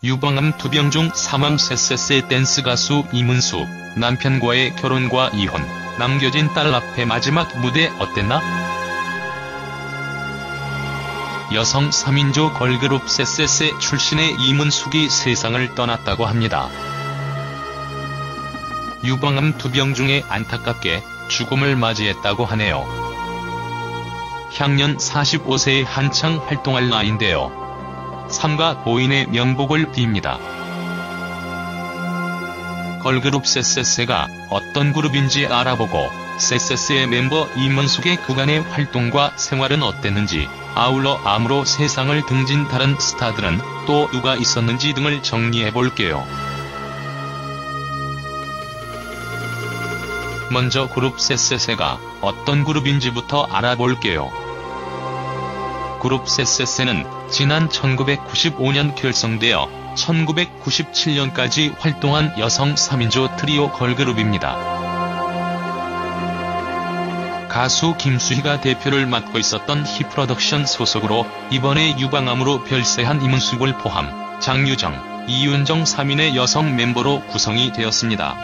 유방암 2병 중 사망. 쎄쎄쎄 댄스 가수 이문숙, 남편과의 결혼과 이혼, 남겨진 딸 앞에 마지막 무대 어땠나? 여성 3인조 걸그룹 쎄쎄쎄 출신의 이문숙이 세상을 떠났다고 합니다. 유방암 2병 중에 안타깝게 죽음을 맞이했다고 하네요. 향년 45세에 한창 활동할 나이인데요. 삼가 고인의 명복을 빕니다. 걸그룹 쎄쎄쎄가 어떤 그룹인지 알아보고 쎄쎄쎄의 멤버 이문숙의 그간의 활동과 생활은 어땠는지, 아울러 암으로 세상을 등진 다른 스타들은 또 누가 있었는지 등을 정리해볼게요. 먼저 그룹 쎄쎄쎄가 어떤 그룹인지부터 알아볼게요. 그룹 쎄쎄쎄는 지난 1995년 결성되어 1997년까지 활동한 여성 3인조 트리오 걸그룹입니다. 가수 김수희가 대표를 맡고 있었던 히프로덕션 소속으로 이번에 유방암으로 별세한 이문숙을 포함 장유정, 이윤정 3인의 여성 멤버로 구성이 되었습니다.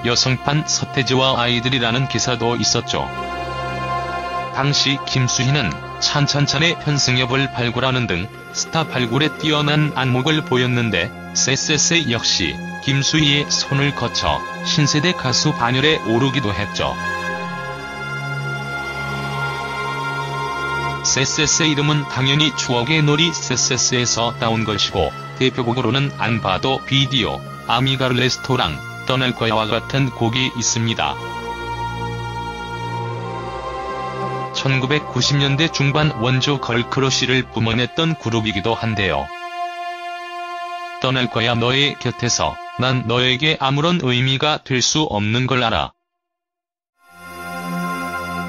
여성판 서태지와 아이들이라는 기사도 있었죠. 당시 김수희는 찬찬찬의 편승엽을 발굴하는 등 스타 발굴에 뛰어난 안목을 보였는데 쎄쎄쎄 역시 김수희의 손을 거쳐 신세대 가수 반열에 오르기도 했죠. 쎄쎄쎄 이름은 당연히 추억의 놀이 쎄쎄쎄에서 따온 것이고 대표곡으로는 안 봐도 비디오, 아미가 레스토랑, 떠날 거야와 같은 곡이 있습니다. 1990년대 중반 원조 걸크러쉬를 뿜어냈던 그룹이기도 한데요. 떠날 거야 너의 곁에서 난 너에게 아무런 의미가 될 수 없는 걸 알아.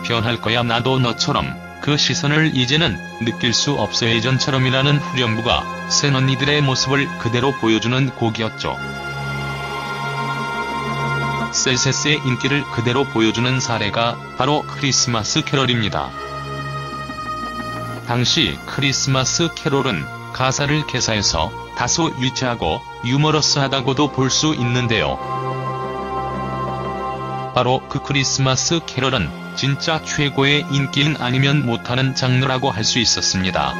변할 거야 나도 너처럼 그 시선을 이제는 느낄 수 없어 예전처럼이라는 후렴구가 새언니들의 모습을 그대로 보여주는 곡이었죠. 쎄쎄쎄의 인기를 그대로 보여주는 사례가 바로 크리스마스 캐럴입니다. 당시 크리스마스 캐롤은 가사를 개사해서 다소 유치하고 유머러스하다고도 볼 수 있는데요. 바로 그 크리스마스 캐럴은 진짜 최고의 인기인 아니면 못하는 장르라고 할 수 있었습니다.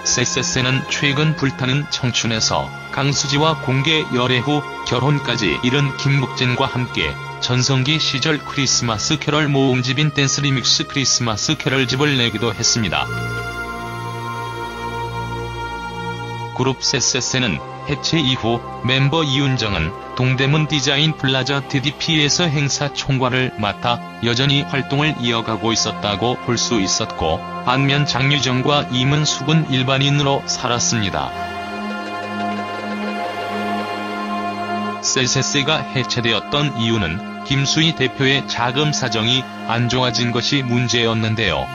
쎄쎄쎄는 최근 불타는 청춘에서 강수지와 공개 열애 후 결혼까지 이른 김국진과 함께 전성기 시절 크리스마스 캐럴 모음집인 댄스 리믹스 크리스마스 캐럴집을 내기도 했습니다. 그룹 쎄쎄쎄는 해체 이후 멤버 이윤정은 동대문 디자인 플라자 DDP에서 행사 총괄을 맡아 여전히 활동을 이어가고 있었다고 볼 수 있었고, 반면 장유정과 이문숙은 일반인으로 살았습니다. 쎄쎄쎄가 해체되었던 이유는 김수희 대표의 자금 사정이 안 좋아진 것이 문제였는데요.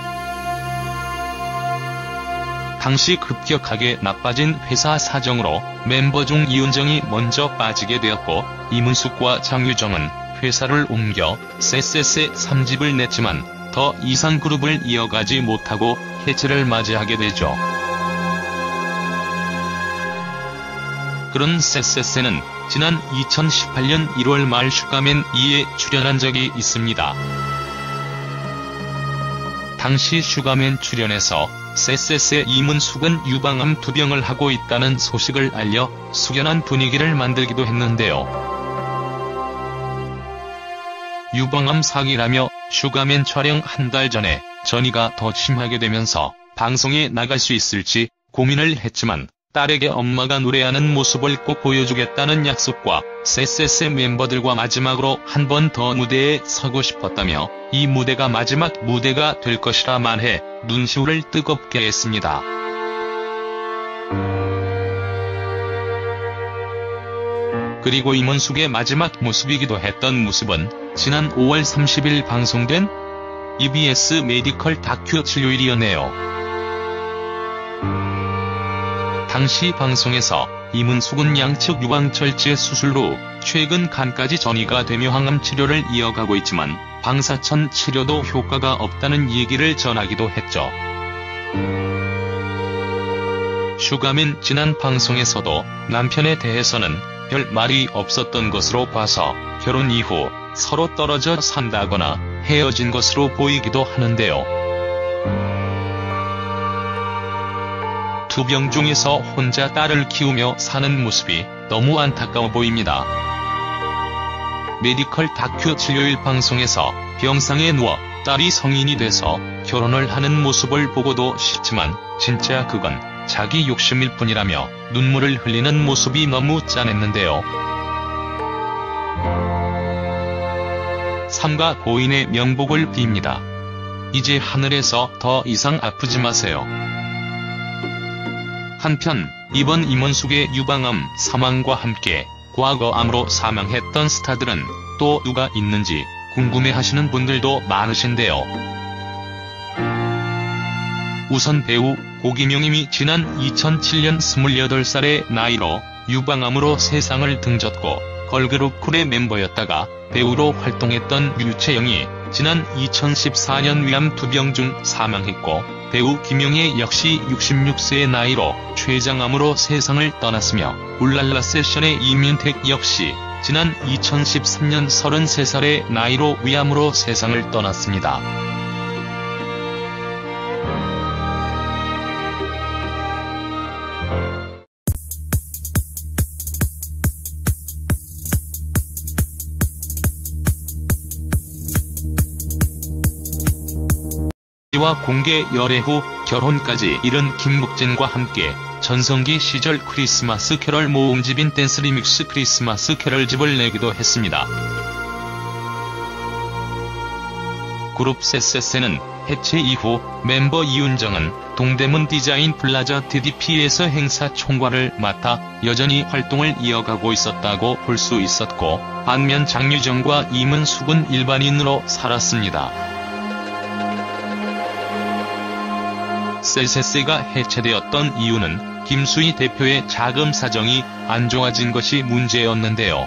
당시 급격하게 나빠진 회사 사정으로 멤버 중 이윤정이 먼저 빠지게 되었고, 이문숙과 장유정은 회사를 옮겨 쎄쎄쎄 3집을 냈지만 더 이상 그룹을 이어가지 못하고 해체를 맞이하게 되죠. 그런 쎄쎄쎄는 지난 2018년 1월 말 슈가맨 2에 출연한 적이 있습니다. 당시 슈가맨 출연에서 쎄쎄쎄 이문숙은 유방암 2병을 하고 있다는 소식을 알려 숙연한 분위기를 만들기도 했는데요. 유방암 사기라며 슈가맨 촬영 한 달 전에 전이가 더 심하게 되면서 방송에 나갈 수 있을지 고민을 했지만 딸에게 엄마가 노래하는 모습을 꼭 보여주겠다는 약속과 쎄쎄쎄 멤버들과 마지막으로 한 번 더 무대에 서고 싶었다며 이 무대가 마지막 무대가 될 것이라 말해 눈시울을 뜨겁게 했습니다. 그리고 이문숙의 마지막 모습이기도 했던 모습은 지난 5월 30일 방송된 EBS 메디컬 다큐 진료일이었네요. 당시 방송에서 이문숙은 양측 유방철제 수술 후 최근 간까지 전이가 되며 항암 치료를 이어가고 있지만 방사선 치료도 효과가 없다는 얘기를 전하기도 했죠. 슈가맨 지난 방송에서도 남편에 대해서는 별 말이 없었던 것으로 봐서 결혼 이후 서로 떨어져 산다거나 헤어진 것으로 보이기도 하는데요. 투병중에서 혼자 딸을 키우며 사는 모습이 너무 안타까워 보입니다. 메디컬 다큐 진료일 방송에서 병상에 누워 딸이 성인이 돼서 결혼을 하는 모습을 보고도 싶지만 진짜 그건 자기 욕심일 뿐이라며 눈물을 흘리는 모습이 너무 짠했는데요. 삼가 고인의 명복을 빕니다. 이제 하늘에서 더 이상 아프지 마세요. 한편 이번 임원숙의 유방암 사망과 함께 과거 암으로 사망했던 스타들은 또 누가 있는지 궁금해하시는 분들도 많으신데요. 우선 배우 고기명님이 지난 2007년 28살의 나이로 유방암으로 세상을 등졌고 걸그룹 쿨의 멤버였다가 배우로 활동했던 류채영이 지난 2014년 위암 투병 중 사망했고 배우 김용혜 역시 66세의 나이로 췌장암으로 세상을 떠났으며 울랄라 세션의 이민택 역시 지난 2013년 33살의 나이로 위암으로 세상을 떠났습니다. 와 공개 열애 후 결혼까지 이른 김묵진과 함께 전성기 시절 크리스마스 캐럴 모음집인 댄스 리믹스 크리스마스 캐럴집을 내기도 했습니다. 그룹 쎄쎄쎄는 해체 이후 멤버 이윤정은 동대문 디자인 플라자 DDP에서 행사 총괄을 맡아 여전히 활동을 이어가고 있었다고 볼 수 있었고 반면 장유정과 임은숙은 일반인으로 살았습니다. 쎄쎄쎄가 해체되었던 이유는 김수희 대표의 자금 사정이 안 좋아진 것이 문제였는데요.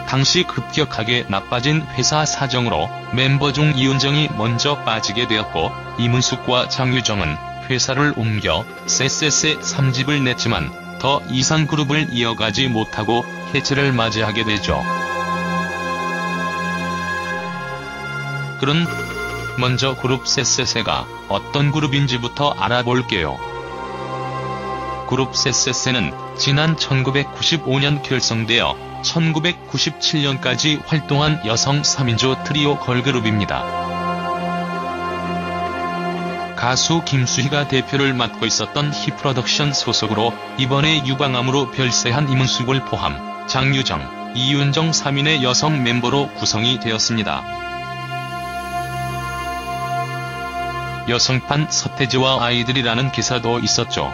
당시 급격하게 나빠진 회사 사정으로 멤버 중 이윤정이 먼저 빠지게 되었고 임은숙과 장유정은 회사를 옮겨 쎄쎄쎄 3집을 냈지만 더 이상 그룹을 이어가지 못하고 해체를 맞이하게 되죠. 그런 먼저 그룹 쎄쎄쎄가 어떤 그룹인지부터 알아볼게요. 그룹 쎄쎄쎄는 지난 1995년 결성되어 1997년까지 활동한 여성 3인조 트리오 걸그룹입니다. 가수 김수희가 대표를 맡고 있었던 히프로덕션 소속으로 이번에 유방암으로 별세한 임은숙을 포함 장유정, 이윤정 3인의 여성 멤버로 구성이 되었습니다. 여성판 서태지와 아이들이라는 기사도 있었죠.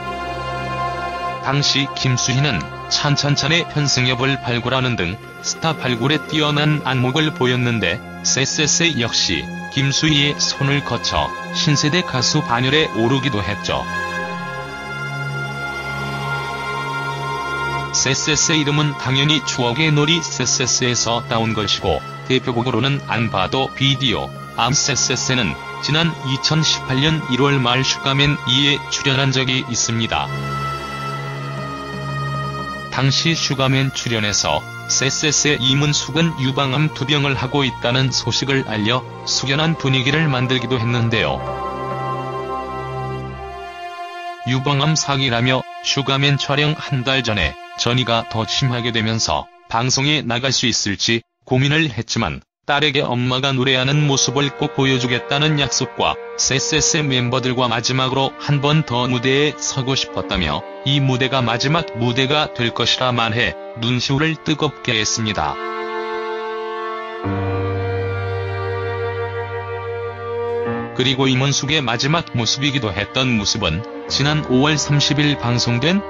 당시 김수희는 찬찬찬의 편승엽을 발굴하는 등 스타 발굴에 뛰어난 안목을 보였는데 쎄쎄쎄 역시 김수희의 손을 거쳐 신세대 가수 반열에 오르기도 했죠. 쎄쎄쎄 이름은 당연히 추억의 놀이 쎄쎄쎄에서 따온 것이고 대표곡으로는 안 봐도 비디오 암 쎄쎄쎄는 지난 2018년 1월 말 슈가맨 2에 출연한 적이 있습니다. 당시 슈가맨 출연에서 쎄쎄쎄 임은숙은 유방암 투병을 하고 있다는 소식을 알려 숙연한 분위기를 만들기도 했는데요. 유방암 사기라며 슈가맨 촬영 한 달 전에 전이가 더 심하게 되면서 방송에 나갈 수 있을지 고민을 했지만 딸에게 엄마가 노래하는 모습을 꼭 보여주겠다는 약속과 쎄쎄쎄 멤버들과 마지막으로 한 번 더 무대에 서고 싶었다며 이 무대가 마지막 무대가 될 것이라 말해 눈시울을 뜨겁게 했습니다. 그리고 임은숙의 마지막 모습이기도 했던 모습은 지난 5월 30일 방송된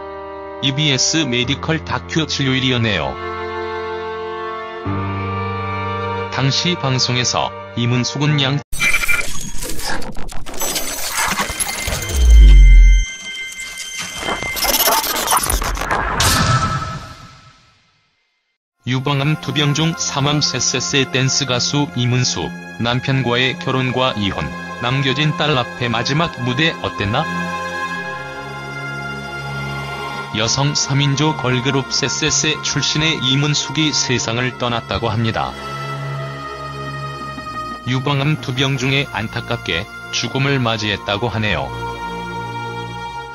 EBS 메디컬 다큐 진료일이었네요. 당시 방송에서 임은숙은 유방암 투병 중 사망 쎄쎄쎄 댄스 가수 임은숙, 남편과의 결혼과 이혼, 남겨진 딸 앞에 마지막 무대 어땠나? 여성 3인조 걸그룹 쎄쎄쎄 출신의 이문숙이 세상을 떠났다고 합니다. 유방암 2병 중에 안타깝게 죽음을 맞이했다고 하네요.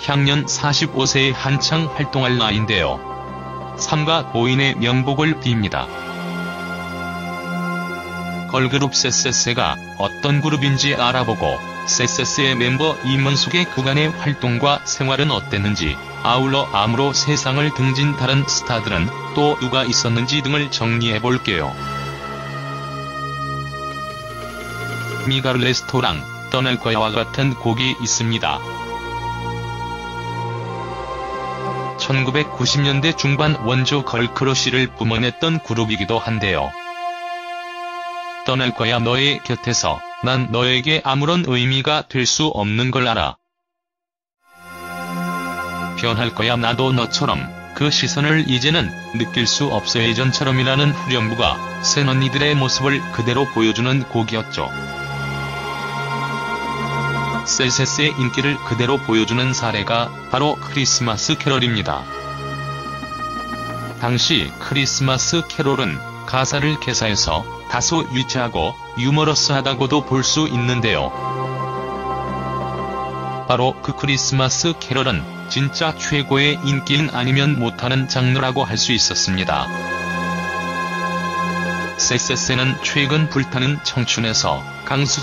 향년 45세에 한창 활동할 나이인데요. 삼가 고인의 명복을 빕니다. 걸그룹 쎄쎄쎄가 어떤 그룹인지 알아보고 쎄쎄쎄의 멤버 이문숙의 그간의 활동과 생활은 어땠는지, 아울러 암으로 세상을 등진 다른 스타들은 또 누가 있었는지 등을 정리해볼게요. 미가 레스토랑, 떠날 거야와 같은 곡이 있습니다. 1990년대 중반 원조 걸크러쉬를 뿜어냈던 그룹이기도 한데요. 떠날 거야 너의 곁에서 난 너에게 아무런 의미가 될 수 없는 걸 알아. 변할 거야 나도 너처럼 그 시선을 이제는 느낄 수 없어 예전처럼이라는 후렴구가 새언니들의 모습을 그대로 보여주는 곡이었죠. 쎄쎄쎄의 인기를 그대로 보여주는 사례가 바로 크리스마스 캐롤입니다. 당시 크리스마스 캐롤은 가사를 개사해서 다소 유치하고 유머러스하다고도 볼 수 있는데요. 바로 그 크리스마스 캐롤은 진짜 최고의 인기인 아니면 못하는 장르라고 할 수 있었습니다. 쎄쎄쎄는 최근 불타는 청춘에서 강수지